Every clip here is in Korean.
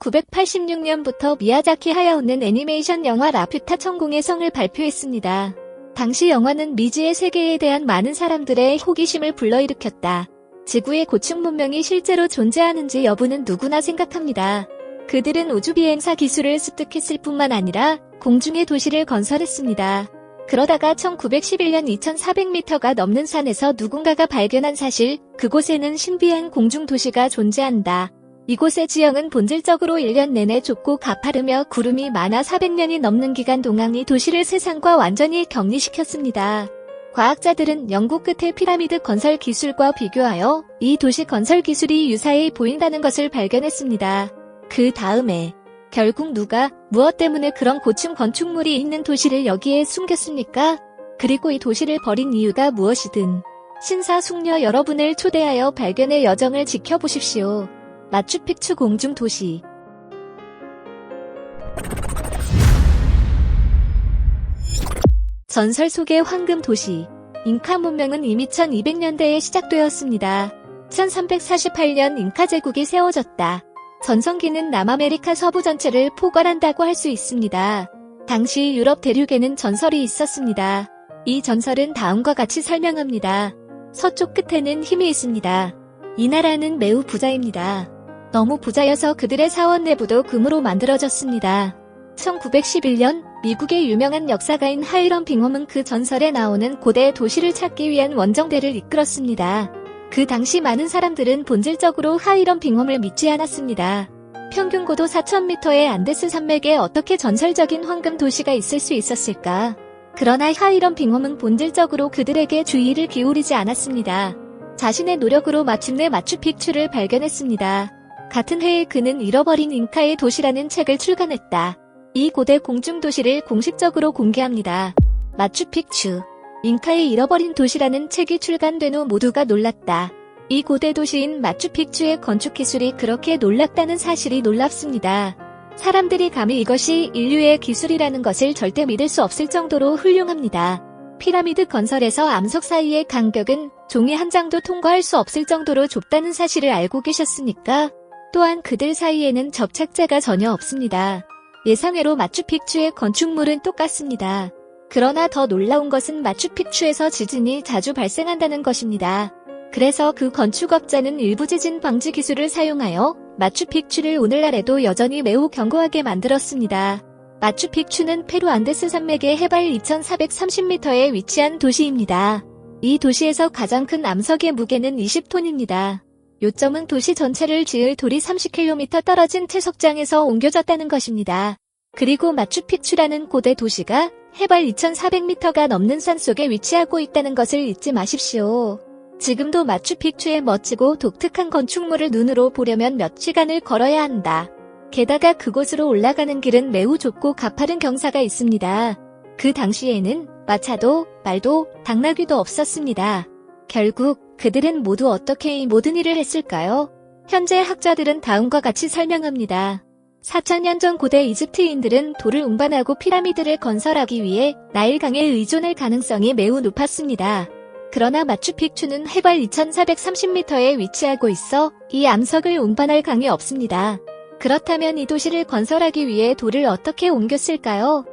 1986년부터 미야자키 하야오는 애니메이션 영화 라퓨타 천공의 성을 발표했습니다. 당시 영화는 미지의 세계에 대한 많은 사람들의 호기심을 불러일으켰다. 지구의 고층 문명이 실제로 존재하는지 여부는 누구나 생각합니다. 그들은 우주 비행사 기술을 습득했을 뿐만 아니라 공중의 도시를 건설했습니다. 그러다가 1911년 2400m가 넘는 산에서 누군가가 발견한 사실, 그곳에는 신비한 공중 도시가 존재한다. 이곳의 지형은 본질적으로 1년 내내 좁고 가파르며 구름이 많아 400년이 넘는 기간 동안 이 도시를 세상과 완전히 격리시켰습니다. 과학자들은 영국 끝의 피라미드 건설 기술과 비교하여 이 도시 건설 기술이 유사해 보인다는 것을 발견했습니다. 그 다음에 결국 누가 무엇 때문에 그런 고층 건축물이 있는 도시를 여기에 숨겼습니까? 그리고 이 도시를 버린 이유가 무엇이든 신사숙녀 여러분을 초대하여 발견의 여정을 지켜보십시오. 마추픽추 공중 도시. 전설 속의 황금 도시. 잉카 문명은 이미 1200년대에 시작되었습니다. 1348년 잉카 제국이 세워졌다. 전성기는 남아메리카 서부 전체를 포괄한다고 할 수 있습니다. 당시 유럽 대륙에는 전설이 있었습니다. 이 전설은 다음과 같이 설명합니다. 서쪽 끝에는 힘이 있습니다. 이 나라는 매우 부자입니다. 너무 부자여서 그들의 사원 내부도 금으로 만들어졌습니다. 1911년 미국의 유명한 역사가인 하이럼 빙엄은 그 전설에 나오는 고대 도시를 찾기 위한 원정대를 이끌었습니다. 그 당시 많은 사람들은 본질적으로 하이럼 빙엄을 믿지 않았습니다. 평균 고도 4000m의 안데스 산맥에 어떻게 전설적인 황금 도시가 있을 수 있었을까? 그러나 하이럼 빙엄은 본질적으로 그들에게 주의를 기울이지 않았습니다. 자신의 노력으로 마침내 마추픽추를 발견했습니다. 같은 해에 그는 잃어버린 잉카의 도시라는 책을 출간했다. 이 고대 공중 도시를 공식적으로 공개합니다. 마추픽추. 잉카의 잃어버린 도시라는 책이 출간된 후 모두가 놀랐다. 이 고대 도시인 마추픽추의 건축 기술이 그렇게 놀랍다는 사실이 놀랍습니다. 사람들이 감히 이것이 인류의 기술이라는 것을 절대 믿을 수 없을 정도로 훌륭합니다. 피라미드 건설에서 암석 사이의 간격은 종이 한 장도 통과할 수 없을 정도로 좁다는 사실을 알고 계셨습니까? 또한 그들 사이에는 접착제가 전혀 없습니다. 예상외로 마추픽추의 건축물은 똑같습니다. 그러나 더 놀라운 것은 마추픽추에서 지진이 자주 발생한다는 것입니다. 그래서 그 건축업자는 일부 지진 방지 기술을 사용하여 마추픽추를 오늘날에도 여전히 매우 견고하게 만들었습니다. 마추픽추는 페루 안데스 산맥의 해발 2430m에 위치한 도시입니다. 이 도시에서 가장 큰 암석의 무게는 20톤입니다. 요점은 도시 전체를 지을 돌이 30km 떨어진 채석장에서 옮겨졌다는 것입니다. 그리고 마추픽추라는 고대 도시가 해발 2400m가 넘는 산속에 위치하고 있다는 것을 잊지 마십시오. 지금도 마추픽추의 멋지고 독특한 건축물을 눈으로 보려면 몇 시간을 걸어야 한다. 게다가 그곳으로 올라가는 길은 매우 좁고 가파른 경사가 있습니다. 그 당시에는 마차도, 말도, 당나귀도 없었습니다. 결국 그들은 모두 어떻게 이 모든 일을 했을까요? 현재 학자들은 다음과 같이 설명합니다. 4000년 전 고대 이집트인들은 돌을 운반하고 피라미드를 건설하기 위해 나일강에 의존할 가능성이 매우 높았습니다. 그러나 마추픽추는 해발 2430m에 위치하고 있어 이 암석을 운반할 강이 없습니다. 그렇다면 이 도시를 건설하기 위해 돌을 어떻게 옮겼을까요?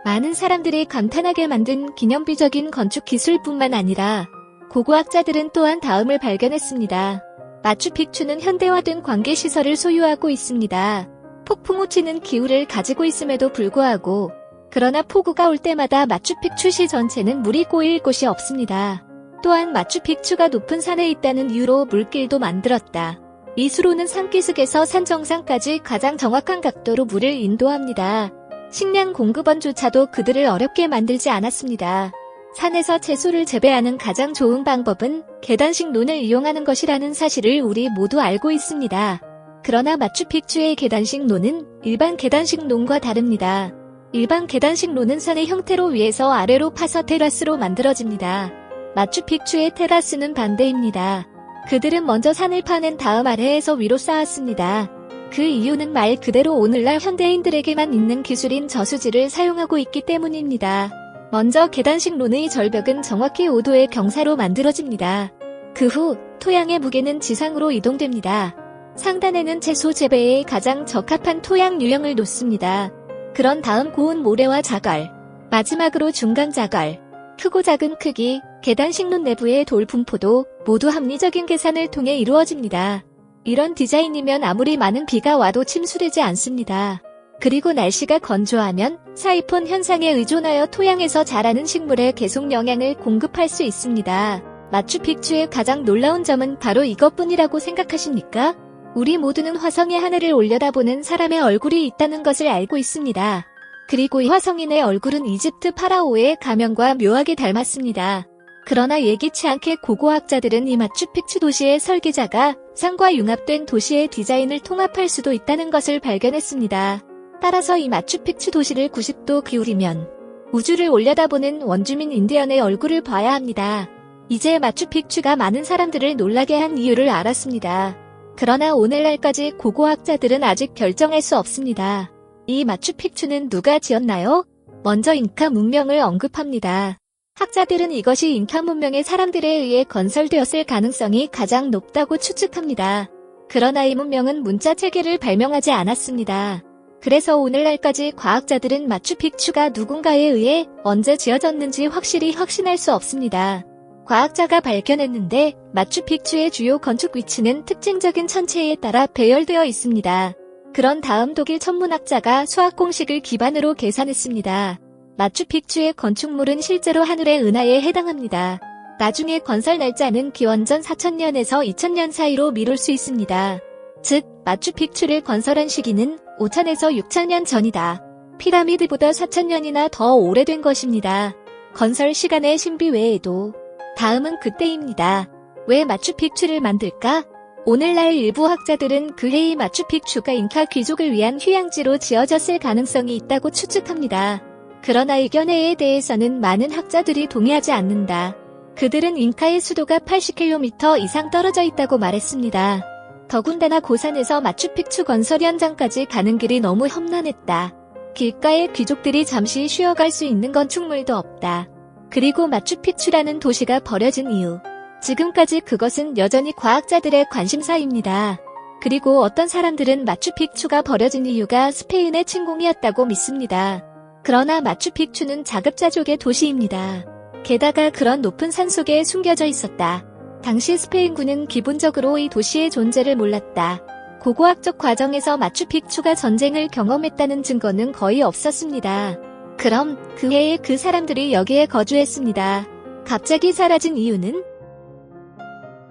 많은 사람들이 감탄하게 만든 기념비적인 건축 기술뿐만 아니라 고고학자들은 또한 다음을 발견했습니다. 마추픽추는 현대화된 관계시설을 소유하고 있습니다. 폭풍 후 치는 기후를 가지고 있음에도 불구하고 그러나 폭우가 올 때마다 마추픽추시 전체는 물이 고일 곳이 없습니다. 또한 마추픽추가 높은 산에 있다는 이유로 물길도 만들었다. 이 수로는 산기슭에서 산 정상까지 가장 정확한 각도로 물을 인도합니다. 식량 공급원조차도 그들을 어렵게 만들지 않았습니다. 산에서 채소를 재배하는 가장 좋은 방법은 계단식 논을 이용하는 것이라는 사실을 우리 모두 알고 있습니다. 그러나 마추픽추의 계단식 논은 일반 계단식 논과 다릅니다. 일반 계단식 논은 산의 형태로 위에서 아래로 파서 테라스로 만들어집니다. 마추픽추의 테라스는 반대입니다. 그들은 먼저 산을 파낸 다음 아래에서 위로 쌓았습니다. 그 이유는 말 그대로 오늘날 현대인들에게만 있는 기술인 저수지를 사용하고 있기 때문입니다. 먼저 계단식 논의 절벽은 정확히 5도의 경사로 만들어집니다. 그 후 토양의 무게는 지상으로 이동됩니다. 상단에는 채소 재배에 가장 적합한 토양 유형을 놓습니다. 그런 다음 고운 모래와 자갈, 마지막으로 중간 자갈, 크고 작은 크기, 계단식론 내부의 돌 분포도 모두 합리적인 계산을 통해 이루어집니다. 이런 디자인이면 아무리 많은 비가 와도 침수되지 않습니다. 그리고 날씨가 건조하면 사이폰 현상에 의존하여 토양에서 자라는 식물에 계속 영양을 공급할 수 있습니다. 마추픽추의 가장 놀라운 점은 바로 이것뿐이라고 생각하십니까? 우리 모두는 화성의 하늘을 올려다보는 사람의 얼굴이 있다는 것을 알고 있습니다. 그리고 이 화성인의 얼굴은 이집트 파라오의 가면과 묘하게 닮았습니다. 그러나 예기치 않게 고고학자들은 이 마추픽추 도시의 설계자가 산과 융합된 도시의 디자인을 통합할 수도 있다는 것을 발견했습니다. 따라서 이 마추픽추 도시를 90도 기울이면 우주를 올려다보는 원주민 인디언의 얼굴을 봐야 합니다. 이제 마추픽추가 많은 사람들을 놀라게 한 이유를 알았습니다. 그러나 오늘날까지 고고학자들은 아직 결정할 수 없습니다. 이 마추픽추는 누가 지었나요? 먼저 잉카 문명을 언급합니다. 학자들은 이것이 잉카 문명의 사람들에 의해 건설되었을 가능성이 가장 높다고 추측합니다. 그러나 이 문명은 문자 체계를 발명하지 않았습니다. 그래서 오늘날까지 과학자들은 마추픽추가 누군가에 의해 언제 지어졌는지 확실히 확신할 수 없습니다. 과학자가 발견했는데 마추픽추의 주요 건축 위치는 특징적인 천체에 따라 배열되어 있습니다. 그런 다음 독일 천문학자가 수학 공식을 기반으로 계산했습니다. 마추픽추의 건축물은 실제로 하늘의 은하에 해당합니다. 나중에 건설 날짜는 기원전 4000년에서 2000년 사이로 미룰 수 있습니다. 즉, 마추픽추를 건설한 시기는 5000에서 6000년 전이다. 피라미드보다 4000년이나 더 오래된 것입니다. 건설 시간의 신비 외에도 다음은 그때입니다. 왜 마추픽추를 만들까? 오늘날 일부 학자들은 그해 이 마추픽추가 잉카 귀족을 위한 휴양지로 지어졌을 가능성이 있다고 추측합니다. 그러나 의견에 대해서는 많은 학자들이 동의하지 않는다. 그들은 잉카의 수도가 80km 이상 떨어져 있다고 말했습니다. 더군다나 고산에서 마추픽추 건설 현장까지 가는 길이 너무 험난했다. 길가에 귀족들이 잠시 쉬어갈 수 있는 건축물도 없다. 그리고 마추픽추라는 도시가 버려진 이유. 지금까지 그것은 여전히 과학자들의 관심사입니다. 그리고 어떤 사람들은 마추픽추가 버려진 이유가 스페인의 침공이었다고 믿습니다. 그러나 마추픽추는 자급자족의 도시입니다. 게다가 그런 높은 산 속에 숨겨져 있었다. 당시 스페인군은 기본적으로 이 도시의 존재를 몰랐다. 고고학적 과정에서 마추픽추가 전쟁을 경험했다는 증거는 거의 없었습니다. 그럼 그 해에 그 사람들이 여기에 거주했습니다. 갑자기 사라진 이유는?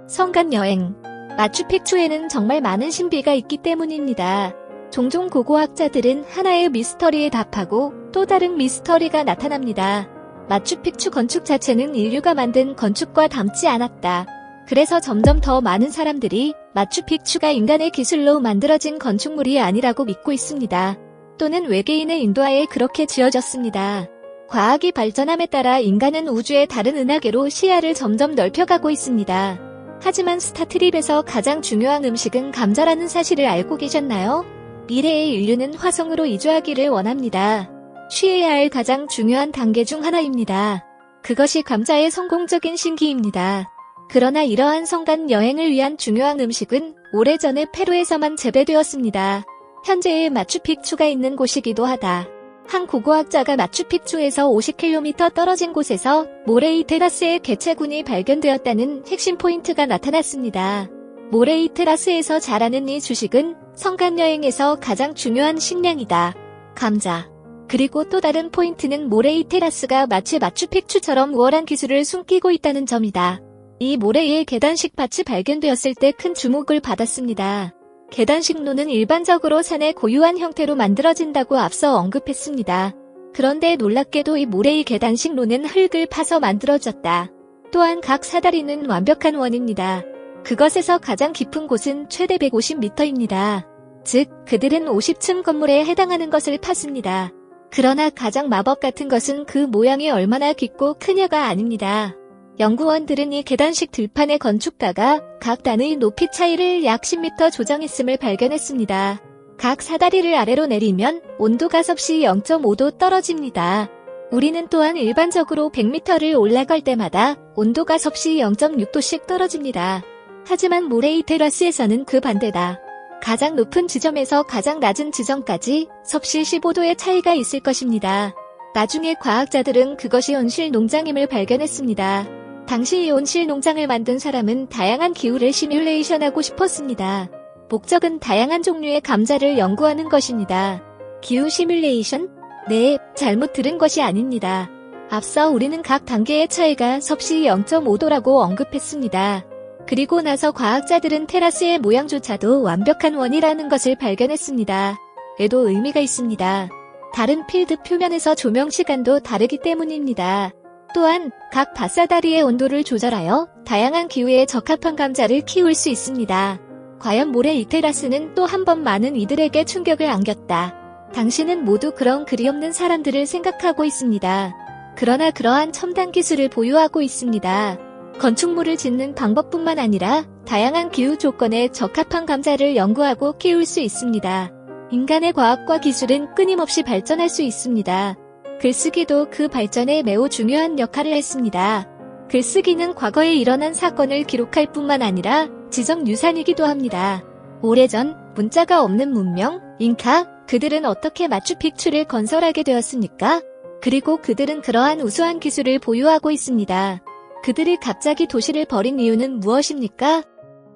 성간 여행. 마추픽추에는 정말 많은 신비가 있기 때문입니다. 종종 고고학자들은 하나의 미스터리에 답하고 또 다른 미스터리가 나타납니다. 마추픽추 건축 자체는 인류가 만든 건축과 닮지 않았다. 그래서 점점 더 많은 사람들이 마추픽추가 인간의 기술로 만들어진 건축물이 아니라고 믿고 있습니다. 또는 외계인의 인도하에 그렇게 지어졌습니다. 과학이 발전함에 따라 인간은 우주의 다른 은하계로 시야를 점점 넓혀가고 있습니다. 하지만 스타트립에서 가장 중요한 음식은 감자라는 사실을 알고 계셨나요? 미래의 인류는 화성으로 이주하기를 원합니다. 취해야 할 가장 중요한 단계 중 하나입니다. 그것이 감자의 성공적인 신기입니다. 그러나 이러한 성간 여행을 위한 중요한 음식은 오래전에 페루에서만 재배되었습니다. 현재의 마추픽추가 있는 곳이기도 하다. 한 고고학자가 마추픽추에서 50km 떨어진 곳에서 모레이 테라스의 개체군이 발견되었다는 핵심 포인트가 나타났습니다. 모레이 테라스에서 자라는 이 주식은 성간 여행에서 가장 중요한 식량이다. 감자. 그리고 또 다른 포인트는 모레이 테라스가 마치 마추픽추처럼 우월한 기술을 숨기고 있다는 점이다. 이 모레이의 계단식 밭이 발견되었을 때 큰 주목을 받았습니다. 계단식로는 일반적으로 산의 고유한 형태로 만들어진다고 앞서 언급했습니다. 그런데 놀랍게도 이 모레이 계단식로는 흙을 파서 만들어졌다. 또한 각 사다리는 완벽한 원입니다. 그것에서 가장 깊은 곳은 최대 150m입니다. 즉, 그들은 50층 건물에 해당하는 것을 팠습니다. 그러나 가장 마법 같은 것은 그 모양이 얼마나 깊고 크냐가 아닙니다. 연구원들은 이 계단식 들판의 건축가가 각 단의 높이 차이를 약 10m 조정했음을 발견했습니다. 각 사다리를 아래로 내리면 온도가 섭씨 0.5도 떨어집니다. 우리는 또한 일반적으로 100m를 올라갈 때마다 온도가 섭씨 0.6도씩 떨어집니다. 하지만 모레이 테라스에서는 그 반대다. 가장 높은 지점에서 가장 낮은 지점까지 섭씨 15도의 차이가 있을 것입니다. 나중에 과학자들은 그것이 온실 농장임을 발견했습니다. 당시 이 온실 농장을 만든 사람은 다양한 기후를 시뮬레이션하고 싶었습니다. 목적은 다양한 종류의 감자를 연구하는 것입니다. 기후 시뮬레이션? 네, 잘못 들은 것이 아닙니다. 앞서 우리는 각 단계의 차이가 섭씨 0.5도라고 언급했습니다. 그리고 나서 과학자들은 테라스의 모양조차도 완벽한 원이라는 것을 발견했습니다. 에도 의미가 있습니다. 다른 필드 표면에서 조명 시간도 다르기 때문입니다. 또한 각 밭사다리의 온도를 조절하여 다양한 기후에 적합한 감자를 키울 수 있습니다. 과연 모레 이 테라스는 또 한 번 많은 이들에게 충격을 안겼다. 당신은 모두 그런 그리 없는 사람들을 생각하고 있습니다. 그러나 그러한 첨단 기술을 보유하고 있습니다. 건축물을 짓는 방법뿐만 아니라 다양한 기후 조건에 적합한 감자를 연구하고 키울 수 있습니다. 인간의 과학과 기술은 끊임없이 발전할 수 있습니다. 글쓰기도 그 발전에 매우 중요한 역할을 했습니다. 글쓰기는 과거에 일어난 사건을 기록할 뿐만 아니라 지적 유산이기도 합니다. 오래전 문자가 없는 문명, 잉카, 그들은 어떻게 마추픽추를 건설하게 되었습니까? 그리고 그들은 그러한 우수한 기술을 보유하고 있습니다. 그들이 갑자기 도시를 버린 이유는 무엇입니까?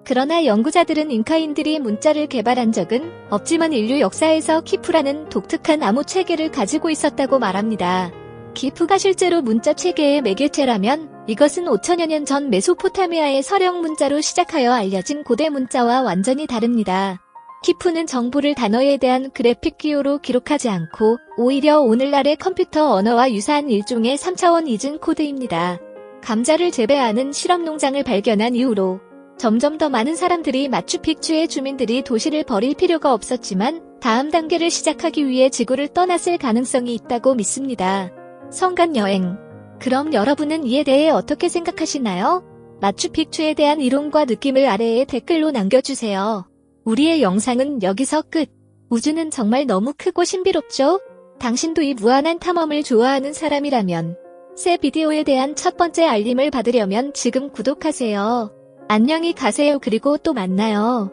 그러나 연구자들은 잉카인들이 문자를 개발한 적은 없지만 인류 역사에서 키프라는 독특한 암호 체계를 가지고 있었다고 말합니다. 키프가 실제로 문자 체계의 매개체라면 이것은 5천여 년 전 메소포타미아의 서령 문자로 시작하여 알려진 고대 문자와 완전히 다릅니다. 키프는 정보를 단어에 대한 그래픽 기호로 기록하지 않고 오히려 오늘날의 컴퓨터 언어와 유사한 일종의 3차원 이중 코드입니다. 감자를 재배하는 실험 농장을 발견한 이후로 점점 더 많은 사람들이 마추픽추의 주민들이 도시를 버릴 필요가 없었지만 다음 단계를 시작하기 위해 지구를 떠났을 가능성이 있다고 믿습니다. 성간 여행. 그럼 여러분은 이에 대해 어떻게 생각하시나요? 마추픽추에 대한 이론과 느낌을 아래에 댓글로 남겨주세요. 우리의 영상은 여기서 끝. 우주는 정말 너무 크고 신비롭죠? 당신도 이 무한한 탐험을 좋아하는 사람이라면 새 비디오에 대한 첫 번째 알림을 받으려면 지금 구독하세요. 안녕히 가세요. 그리고 또 만나요.